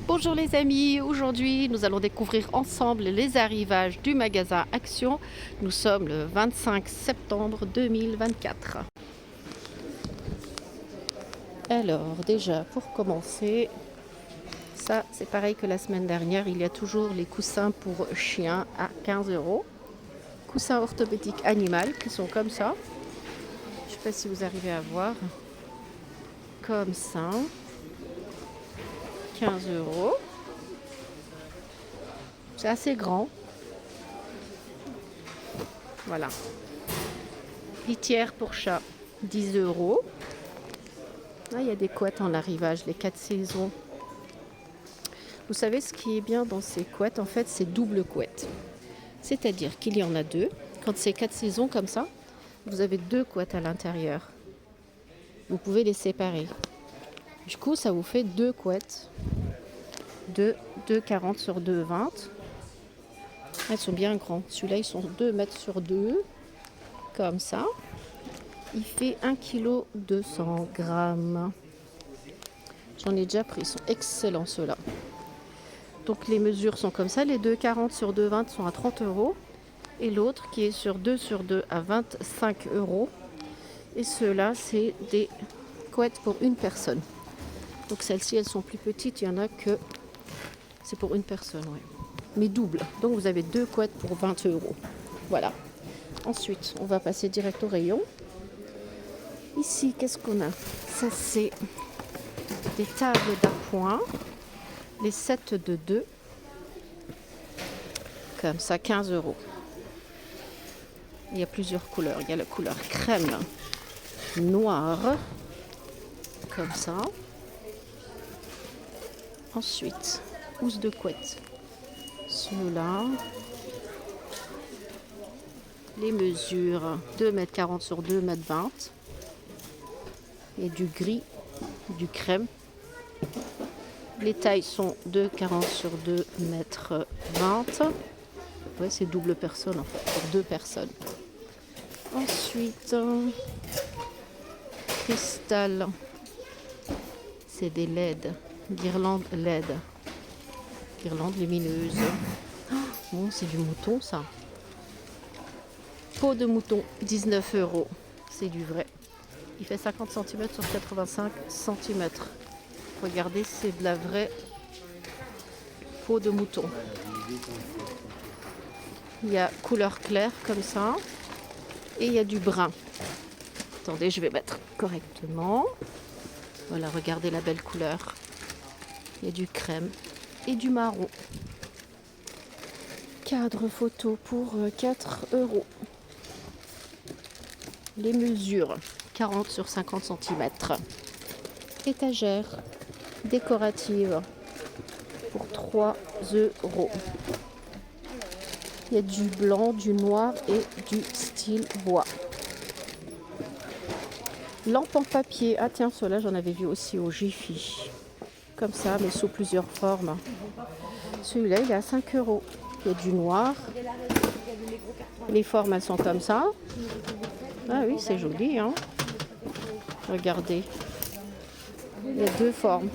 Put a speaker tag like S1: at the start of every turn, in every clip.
S1: Bonjour les amis, aujourd'hui nous allons découvrir ensemble les arrivages du magasin Action. Nous sommes le 25 septembre 2024. Alors déjà pour commencer, ça c'est pareil que la semaine dernière, il y a toujours les coussins pour chiens à 15 euros. Coussins orthopédiques animal qui sont comme ça. Je ne sais pas si vous arrivez à voir. Comme ça. 15 euros. C'est assez grand. Voilà. Litière pour chat, 10 euros. Là, il y a des couettes en arrivage, les 4 saisons. Vous savez ce qui est bien dans ces couettes, en fait, c'est double couette. C'est-à-dire qu'il y en a deux. Quand c'est 4 saisons comme ça, vous avez 2 couettes à l'intérieur. Vous pouvez les séparer. Du coup, ça vous fait 2 couettes de 2,40 sur 2,20. Elles sont bien grands. Celui-là, ils sont 2 mètres sur 2. Comme ça. Il fait 1,2 kg. J'en ai déjà pris. Ils sont excellents ceux-là. Donc les mesures sont comme ça. Les 2,40 sur 2,20 sont à 30 euros. Et l'autre qui est sur 2 sur 2 à 25 euros. Et ceux-là, c'est des couettes pour une personne. Donc celles-ci, elles sont plus petites. Il y en a que c'est pour une personne, ouais. Mais double. Donc vous avez 2 couettes pour 20 euros. Voilà. Ensuite, on va passer direct au rayon. Ici, qu'est-ce qu'on a? Ça, c'est des tables d'appoint. Les 7 de 2. Comme ça, 15 euros. Il y a plusieurs couleurs. Il y a la couleur crème, noire. Comme ça. Ensuite, housse de couette. Ceux-là. Les mesures 2,40 m sur 2,20 m. Et du gris, du crème. Les tailles sont 2,40 sur 2,20 m. Ouais, c'est double personne en fait, pour 2 personnes. Ensuite, cristal. C'est des LED, guirlandes LED. Guirlandes lumineuses. Oh, c'est du mouton ça. Peau de mouton, 19 euros. C'est du vrai. Il fait 50 cm sur 85 cm. Regardez, c'est de la vraie peau de mouton. Il y a couleur claire comme ça. Et il y a du brun. Attendez, je vais mettre correctement. Voilà, regardez la belle couleur. Il y a du crème et du marron. Cadre photo pour 4 euros. Les mesures 40 sur 50 cm. Étagère décorative pour 3 euros. Il y a du blanc, du noir et du style bois. Lampe en papier. Ah tiens, ceux-là j'en avais vu aussi au Jiffy. Comme ça, mais sous plusieurs formes. Celui-là, il est à 5 euros. Il y a du noir. Les formes, elles sont comme ça. Ah oui, c'est joli, hein. Regardez. Il y a 2 formes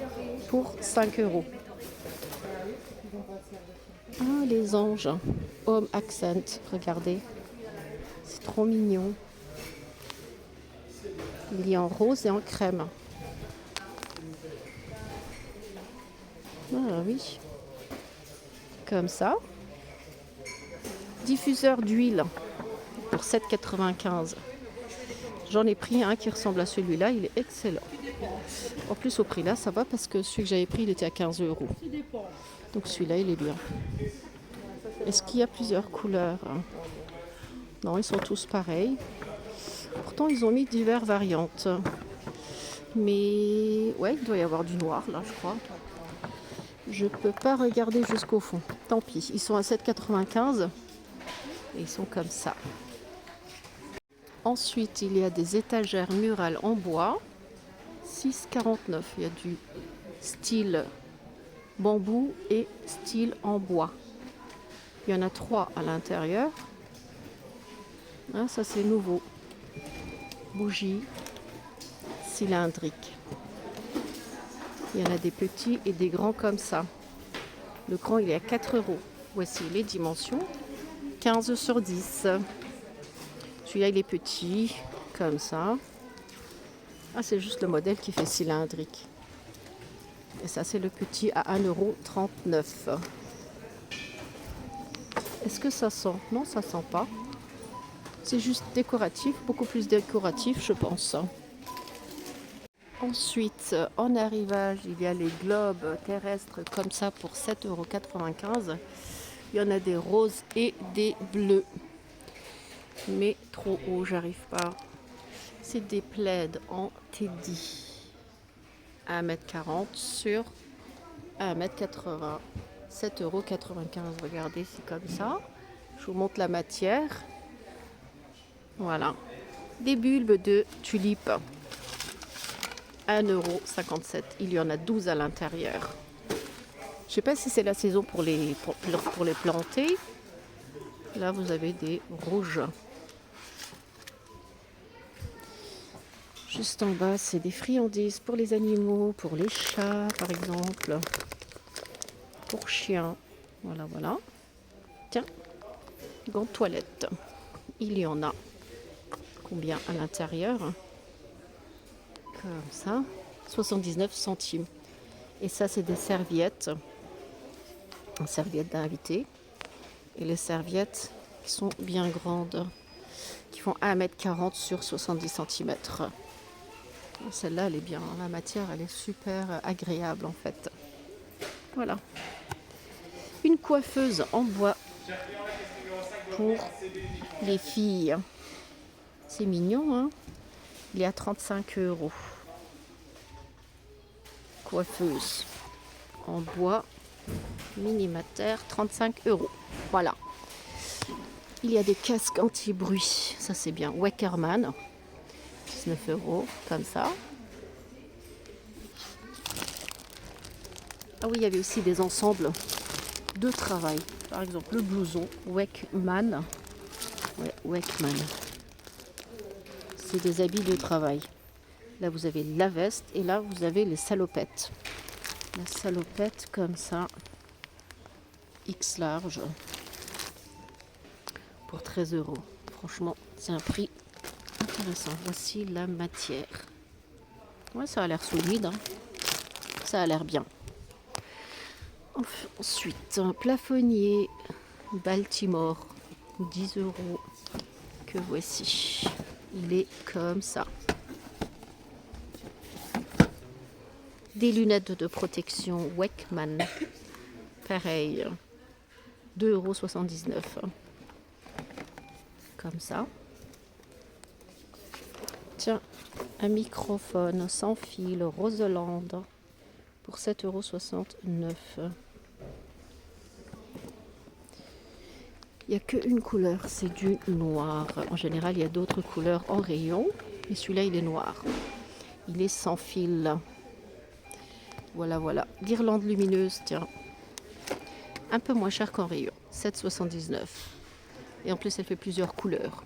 S1: pour 5 euros. Ah, les anges. Home Accent. Regardez. C'est trop mignon. Il y a en rose et en crème. Ah oui. Comme ça. Diffuseur d'huile pour 7,95 €. J'en ai pris un qui ressemble à celui-là, il est excellent. En plus au prix là, ça va parce que celui que j'avais pris, il était à 15 euros. Donc celui-là, il est bien. Est-ce qu'il y a plusieurs couleurs? Non, ils sont tous pareils. Pourtant, ils ont mis diverses variantes. Mais ouais, il doit y avoir du noir là, je crois. Je peux pas regarder jusqu'au fond. Tant pis, ils sont à 7,95 € et ils sont comme ça. Ensuite, il y a des étagères murales en bois. 6,49 €. Il y a du style bambou et style en bois. Il y en a 3 à l'intérieur. Ah, ça c'est nouveau. Bougie cylindrique. Il y en a des petits et des grands comme ça. Le grand, il est à 4 euros. Voici les dimensions. 15 sur 10. Celui-là, il est petit, comme ça. Ah, c'est juste le modèle qui fait cylindrique. Et ça, c'est le petit à 1,39 €. Est-ce que ça sent? Non, ça sent pas. C'est juste décoratif, beaucoup plus décoratif, je pense. Ensuite, en arrivage, il y a les globes terrestres comme ça pour 7,95 €. Il y en a des roses et des bleus. Mais trop haut, j'arrive pas. C'est des plaids en teddy. 1,40 m sur 1,80 m. 7,95 €. Regardez, c'est comme ça. Je vous montre la matière. Voilà. Des bulbes de tulipes. 1,57 €. Il y en a 12 à l'intérieur. Je ne sais pas si c'est la saison pour les planter. Là, vous avez des rouges. Juste en bas, c'est des friandises pour les animaux, pour les chats, par exemple. Pour chiens. Voilà, voilà. Tiens, gants de toilette. Il y en a combien à l'intérieur? Comme ça. 79 centimes. Et ça, c'est des serviettes. Serviettes d'invité. Et les serviettes qui sont bien grandes, qui font 1,40 m sur 70 cm. Celle-là, elle est bien. La matière, elle est super agréable, en fait. Voilà. Une coiffeuse en bois pour les filles. C'est mignon, hein? Il est à 35 €. Coiffeuse en bois, minimateur, 35 €. Voilà. Il y a des casques anti-bruit. Ça, c'est bien. Wackerman, 19 €, comme ça. Ah oui, il y avait aussi des ensembles de travail. Par exemple, le blouson Wackerman. Ouais, Wackerman. C'est des habits de travail. Là, vous avez la veste et là, vous avez les salopettes. La salopette comme ça, X large, pour 13 €. Franchement, c'est un prix intéressant. Voici la matière. Ouais, ça a l'air solide, hein. Ça a l'air bien. Ensuite, un plafonnier Baltimore, 10 € que voici. Il est comme ça. Des lunettes de protection Wackerman. Pareil. 2,79 €. Comme ça. Tiens, un microphone sans fil Roseland pour 7,69 €. Il n'y a qu'une couleur, c'est du noir. En général, il y a d'autres couleurs en rayon, mais celui-là, il est noir. Il est sans fil. Voilà, voilà. Guirlande lumineuse, tiens. Un peu moins cher qu'en rayon, 7,79 €. Et en plus, elle fait plusieurs couleurs.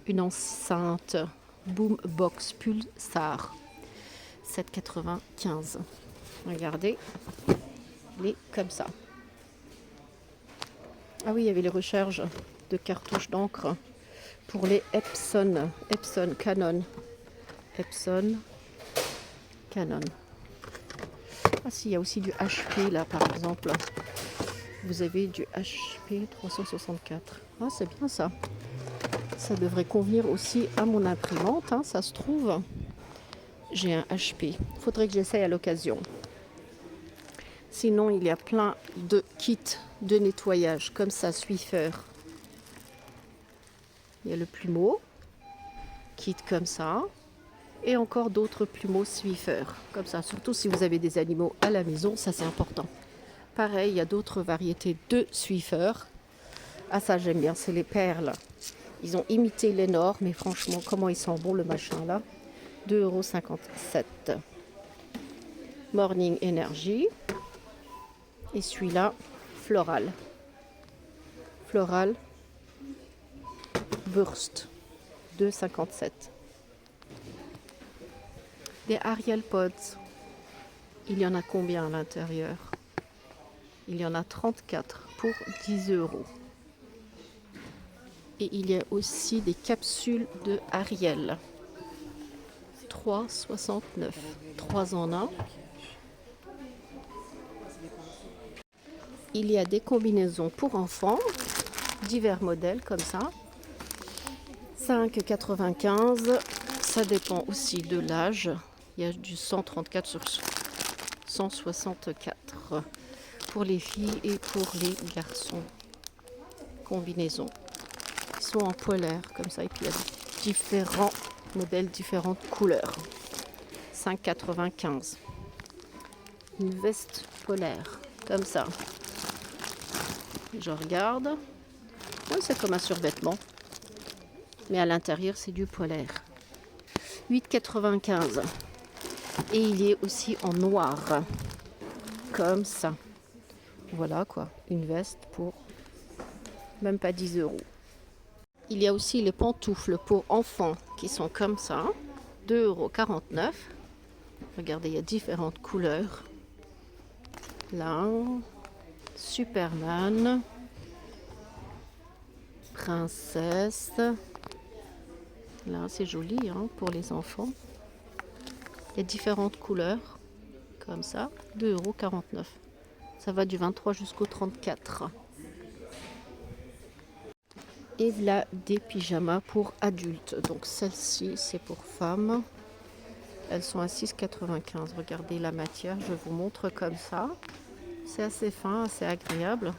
S1: Une enceinte Boombox Pulsar, 7,95 €. Regardez, il est comme ça. Ah oui, il y avait les recharges de cartouches d'encre pour les Epson Canon. Epson Canon. Ah si, il y a aussi du HP là, par exemple. Vous avez du HP 364. Ah, c'est bien ça. Ça devrait convenir aussi à mon imprimante, hein, ça se trouve. J'ai un HP. Il faudrait que j'essaye à l'occasion. Sinon, il y a plein de kits de nettoyage, comme ça, Swiffer. Il y a le plumeau, kit comme ça. Et encore d'autres plumeaux Swiffer, comme ça. Surtout si vous avez des animaux à la maison, ça c'est important. Pareil, il y a d'autres variétés de Swiffer. Ah, ça j'aime bien, c'est les perles. Ils ont imité les Nord, mais franchement, comment il sent bon le machin là. 2,57 €. Morning Energy. Et celui-là, Floral. Floral Burst, 2,57 €. Des Ariel Pods. Il y en a combien à l'intérieur? Il y en a 34 pour 10 euros. Et il y a aussi des capsules de Ariel. 3,69. 3 en 1. Il y a des combinaisons pour enfants. Divers modèles comme ça. 5,95. Ça dépend aussi de l'âge. Il y a du 134 sur 164 pour les filles et pour les garçons. Combinaisons. Ils sont en polaire comme ça. Et puis il y a différents modèles, différentes couleurs. 5,95. Une veste polaire comme ça. Je regarde. C'est comme un survêtement. Mais à l'intérieur, c'est du polaire. 8,95. Et il est aussi en noir. Comme ça. Voilà quoi. Une veste pour même pas 10 euros. Il y a aussi les pantoufles pour enfants qui sont comme ça. 2,49 euros. Regardez, il y a différentes couleurs. Là. Superman. Princesse. Là, c'est joli hein, pour les enfants. Il y a différentes couleurs, comme ça, 2,49 €. Ça va du 23 jusqu'au 34. Et là, des pyjamas pour adultes. Donc celle-ci, c'est pour femmes. Elles sont à 6,95 €. Regardez la matière, je vous montre comme ça. C'est assez fin, assez agréable.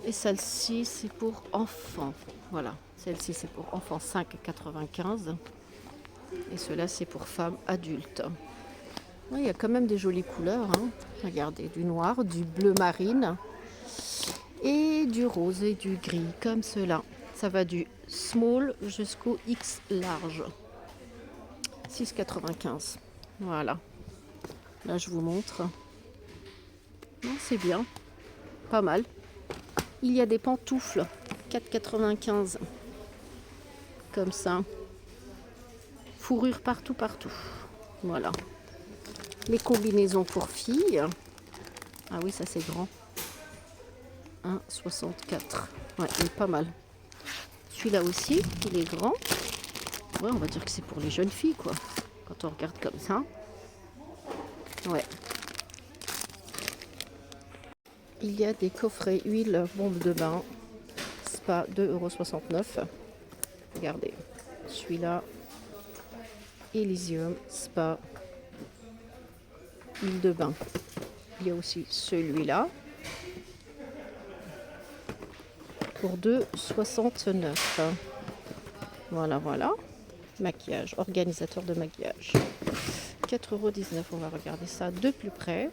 S1: Et celle-ci, c'est pour enfants. Voilà, celle-ci, c'est pour enfants, 5,95 €. Et cela, c'est pour femmes adultes. Ouais, il y a quand même des jolies couleurs. Hein. Regardez, du noir, du bleu marine et du rose et du gris, comme cela. Ça va du small jusqu'au X large. 6,95 €. Voilà. Là, je vous montre. C'est bien. Pas mal. Il y a des pantoufles. 4,95 €. Comme ça. Fourrure partout, partout. Voilà. Les combinaisons pour filles. Ah oui, ça c'est grand. 1,64 €. Ouais, il est pas mal. Celui-là aussi, il est grand. Ouais, on va dire que c'est pour les jeunes filles, quoi. Quand on regarde comme ça. Ouais. Il y a des coffrets huile, bombe de bain. Spa, 2,69 €. Regardez. Celui-là. Elysium, spa, huile de bain. Il y a aussi celui-là. Pour 2,69 €. Voilà, voilà. Maquillage, organisateur de maquillage. 4,19 €. On va regarder ça de plus près.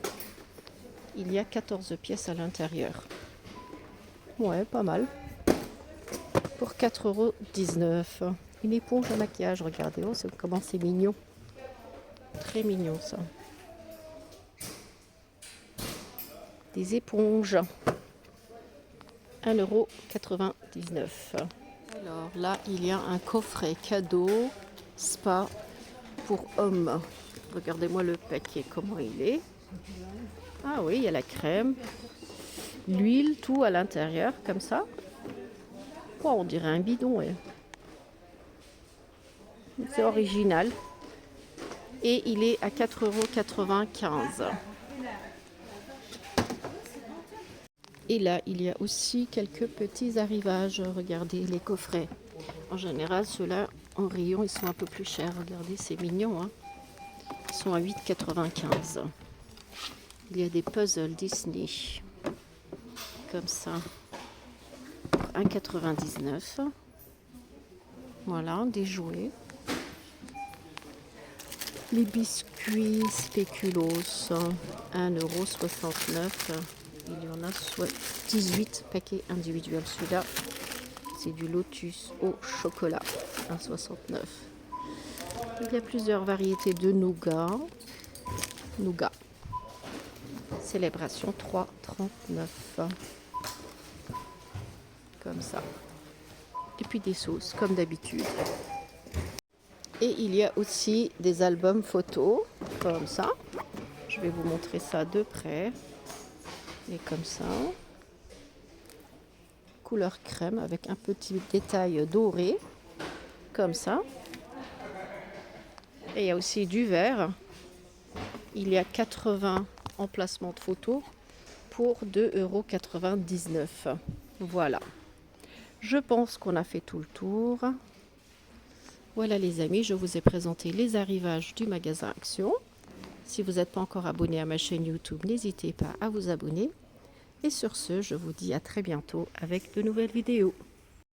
S1: Il y a 14 pièces à l'intérieur. Ouais, pas mal. Pour 4,19 €. Une éponge à maquillage, regardez. Oh, comment c'est mignon. Très mignon, ça. Des éponges. 1,99 €. Alors là, il y a un coffret cadeau spa pour hommes. Regardez-moi le paquet, comment il est. Ah oui, il y a la crème, l'huile, tout à l'intérieur, comme ça. Oh, on dirait un bidon. Ouais. C'est original. Et il est à 4,95 €. Et là, il y a aussi quelques petits arrivages. Regardez les coffrets. En général, ceux-là, en rayon, ils sont un peu plus chers. Regardez, c'est mignon. Hein. Ils sont à 8,95 €. Il y a des puzzles Disney. Comme ça. 1,99 €. Voilà, des jouets. Les biscuits spéculoos, 1,69 €. Il y en a soit 18 paquets individuels. Celui-là, c'est du lotus au chocolat, 1,69 €. Il y a plusieurs variétés de nougat. Nougat. Célébration, 3,39 €. Comme ça. Et puis des sauces, comme d'habitude. Et il y a aussi des albums photos, comme ça. Je vais vous montrer ça de près. Et comme ça, couleur crème avec un petit détail doré, comme ça. Et il y a aussi du vert. Il y a 80 emplacements de photos pour 2,99 €. Voilà. Je pense qu'on a fait tout le tour. Voilà les amis, je vous ai présenté les arrivages du magasin Action. Si vous n'êtes pas encore abonné à ma chaîne YouTube, n'hésitez pas à vous abonner. Et sur ce, je vous dis à très bientôt avec de nouvelles vidéos.